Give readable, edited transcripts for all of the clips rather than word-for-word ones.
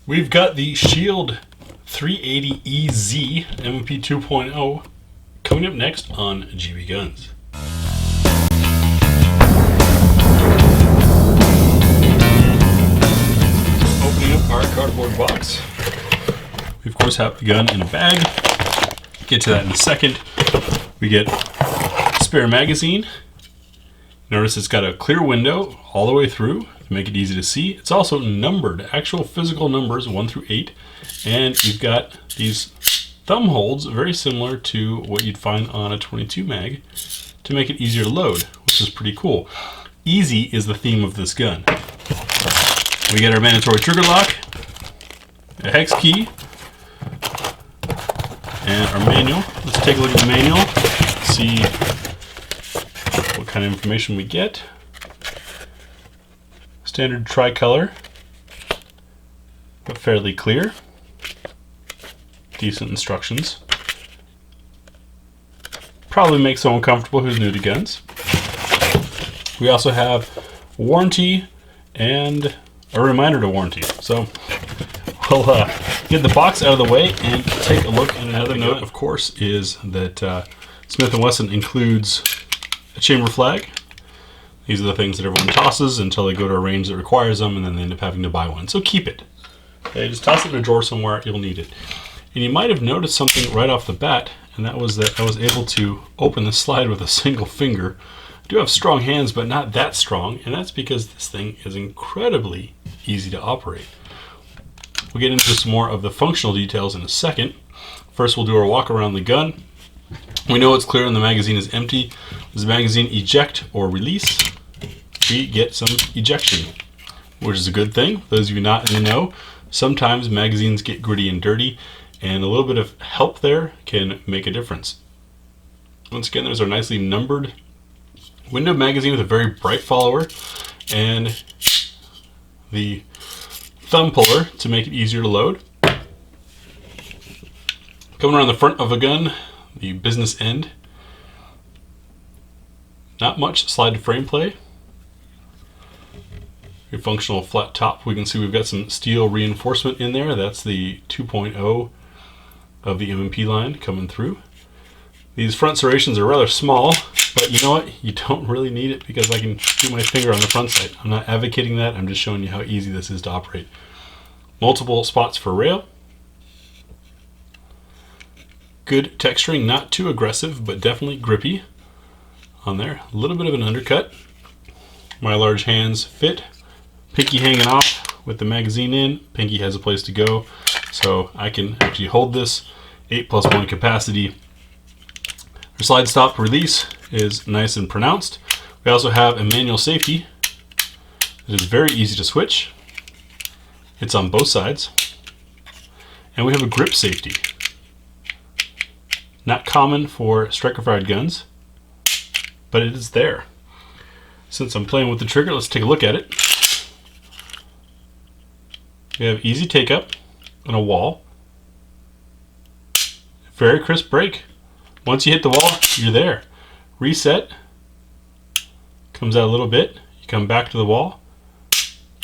We've got the Shield 380EZ M&P 2.0 coming up next on GBGuns. Opening up our cardboard box. We of course have the gun in a bag. Get to that in a second. We get a spare magazine. Notice it's got a clear window all the way through to make it easy to see. It's also numbered, actual physical numbers 1 through 8. And you've got these thumb holds very similar to what you'd find on a 22 mag to make it easier to load, which is pretty cool. Easy is the theme of this gun. We get our mandatory trigger lock, a hex key, and our manual. Let's take a look at the manual, see what kind of information we get. Standard tricolor, but fairly clear. Decent instructions. Probably makes someone comfortable who's new to guns. We also have warranty and a reminder to warranty. So we'll get the box out of the way and take a look at another note, of course, is that Smith and Wesson includes a chamber flag. These are the things that everyone tosses until they go to a range that requires them, and then they end up having to buy one. So keep it. Okay, just toss it in a drawer somewhere, you'll need it. And you might have noticed something right off the bat, and that was that I was able to open the slide with a single finger. I do have strong hands, but not that strong, and that's because this thing is incredibly easy to operate. We'll get into some more of the functional details in a second. First, we'll do our walk around the gun. We know it's clear and the magazine is empty. Does the magazine eject or release? We get some ejection, which is a good thing. Those of you not in the know, sometimes magazines get gritty and dirty, and a little bit of help there can make a difference. Once again, there's our nicely numbered window magazine with a very bright follower, and the thumb puller to make it easier to load. Coming around the front of a gun, the business end. Not much slide to frame play. Your functional flat top. We can see we've got some steel reinforcement in there. That's the 2.0 of the M&P line coming through. These front serrations are rather small, but you know what? You don't really need it because I can do my finger on the front sight. I'm not advocating that. I'm just showing you how easy this is to operate. Multiple spots for rail. Good texturing, not too aggressive, but definitely grippy on there. A little bit of an undercut. My large hands fit. Pinky hanging off with the magazine in. Pinky has a place to go, so I can actually hold this. 8+1 capacity. Our slide stop release is nice and pronounced. We also have a manual safety. It is very easy to switch. It's on both sides. And we have a grip safety. Not common for striker-fired guns, but it is there. Since I'm playing with the trigger, let's take a look at it. We have easy take-up and a wall. Very crisp break. Once you hit the wall, you're there. Reset. Comes out a little bit. You come back to the wall.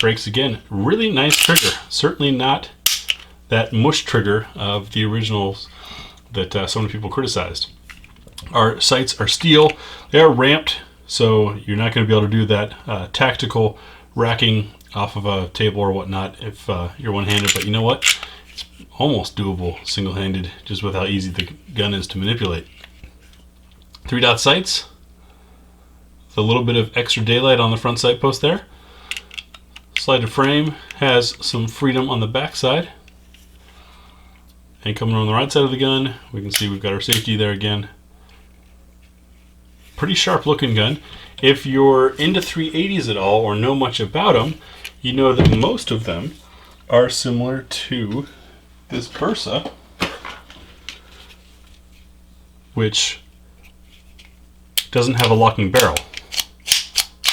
Breaks again. Really nice trigger. Certainly not that mush trigger of the originals that so many people criticized. Our sights are steel. They are ramped, so you're not going to be able to do that tactical racking off of a table or whatnot if you're one-handed, but you know what? It's almost doable single-handed just with how easy the gun is to manipulate. 3-dot sights. With a little bit of extra daylight on the front sight post there. Slide to frame has some freedom on the back side. And coming on the right side of the gun, we can see we've got our safety there again. Pretty sharp looking gun. If you're into 380s at all or know much about them, you know that most of them are similar to this Bursa, which doesn't have a locking barrel.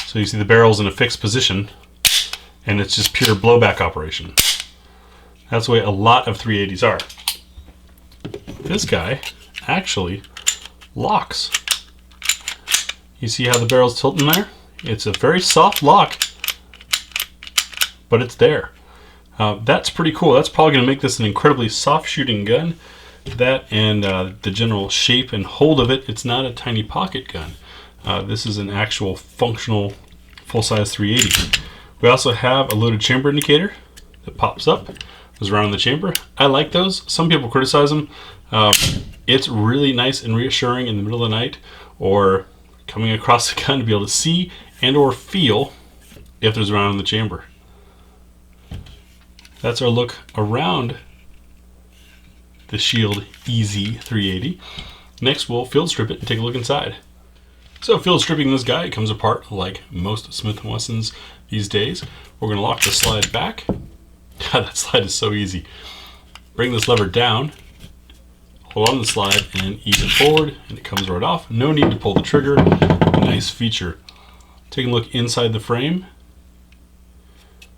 So you see the barrel's in a fixed position and it's just pure blowback operation. That's the way a lot of 380s are. This guy actually locks. You see how the barrel's tilting there? It's a very soft lock, but it's there. That's pretty cool. That's probably going to make this an incredibly soft shooting gun. That and the general shape and hold of it, it's not a tiny pocket gun. This is an actual functional full-size 380. We also have a loaded chamber indicator that pops up, goes around the chamber. I like those. Some people criticize them. It's really nice and reassuring in the middle of the night or coming across the gun to be able to see and or feel if there's a round in the chamber. That's our look around the Shield EZ 380. Next, we'll field strip it and take a look inside. So field stripping this guy, it comes apart like most Smith and Wessons these days. We're going to lock the slide back. God, that slide is so easy. Bring this lever down, hold on the slide, and ease it forward, and it comes right off. No need to pull the trigger. Nice feature. Taking a look inside the frame.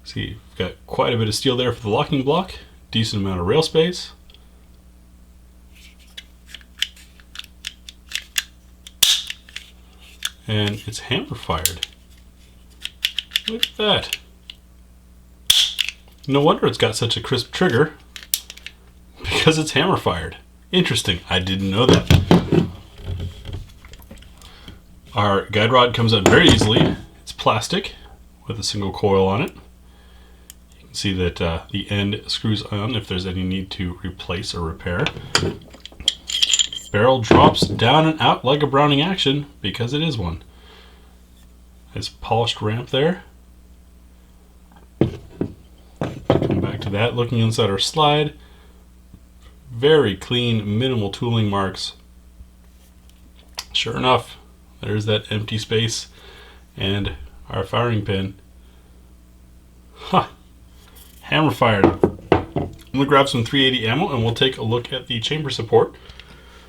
See, we've got quite a bit of steel there for the locking block. Decent amount of rail space. And it's hammer fired. Look at that. No wonder it's got such a crisp trigger, because it's hammer fired. Interesting, I didn't know that. Our guide rod comes out very easily. It's plastic with a single coil on it. You can see that the end screws on if there's any need to replace or repair. Barrel drops down and out like a Browning action, because it is one. Nice polished ramp there. Come back to that, looking inside our slide. Very clean, minimal tooling marks. Sure enough, there's that empty space and our firing pin. Huh. Hammer fired. I'm going to grab some 380 ammo and we'll take a look at the chamber support.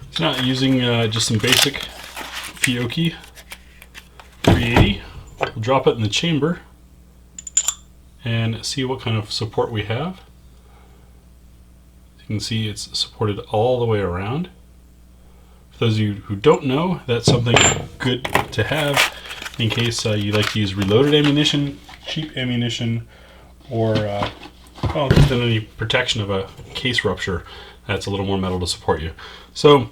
It's not using just some basic Fiocchi 380. We'll drop it in the chamber and see what kind of support we have. You can see it's supported all the way around. For those of you who don't know, that's something good to have in case you like to use reloaded ammunition, cheap ammunition, or well, than any protection of a case rupture. That's a little more metal to support you. So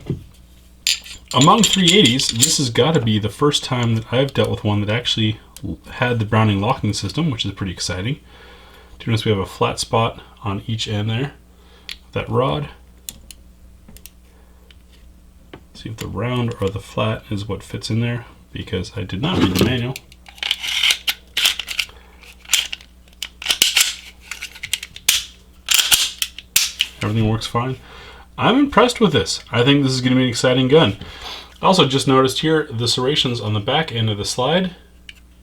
among 380s, this has got to be the first time that I've dealt with one that actually had the Browning locking system, which is pretty exciting. Do you notice we have a flat spot on each end there? That rod. See if the round or the flat is what fits in there, because I did not read the manual. Everything works fine. I'm impressed with this. I think this is going to be an exciting gun. Also just noticed here the serrations on the back end of the slide.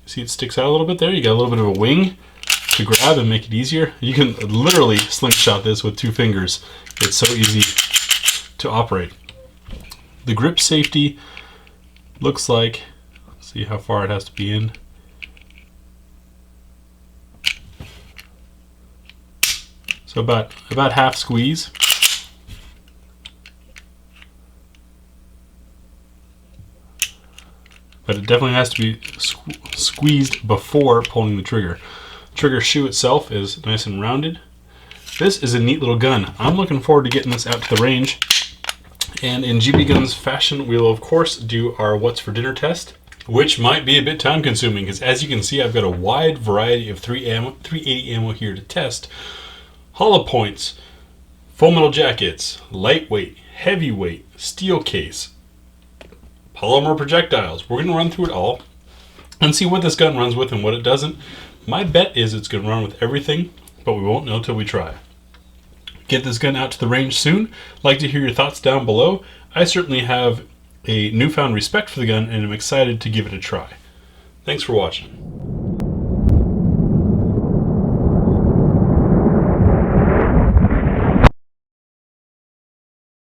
See it sticks out a little bit there? You got a little bit of a wing to grab and make it easier. You can literally slingshot this with 2 fingers. It's so easy to operate. The grip safety looks like, see how far it has to be in. So about half squeeze. But it definitely has to be squeezed before pulling the trigger. Trigger shoe itself is nice and rounded. This is a neat little gun. I'm looking forward to getting this out to the range. And in GBGuns fashion, we will of course do our What's for Dinner test, which might be a bit time consuming, because as you can see, I've got a wide variety of 380 ammo here to test. Hollow points, full metal jackets, lightweight, heavyweight, steel case, polymer projectiles. We're going to run through it all and see what this gun runs with and what it doesn't. My bet is it's going to run with everything, but we won't know till we try. Get this gun out to the range soon. Like to hear your thoughts down below. I certainly have a newfound respect for the gun and I'm excited to give it a try. Thanks for watching.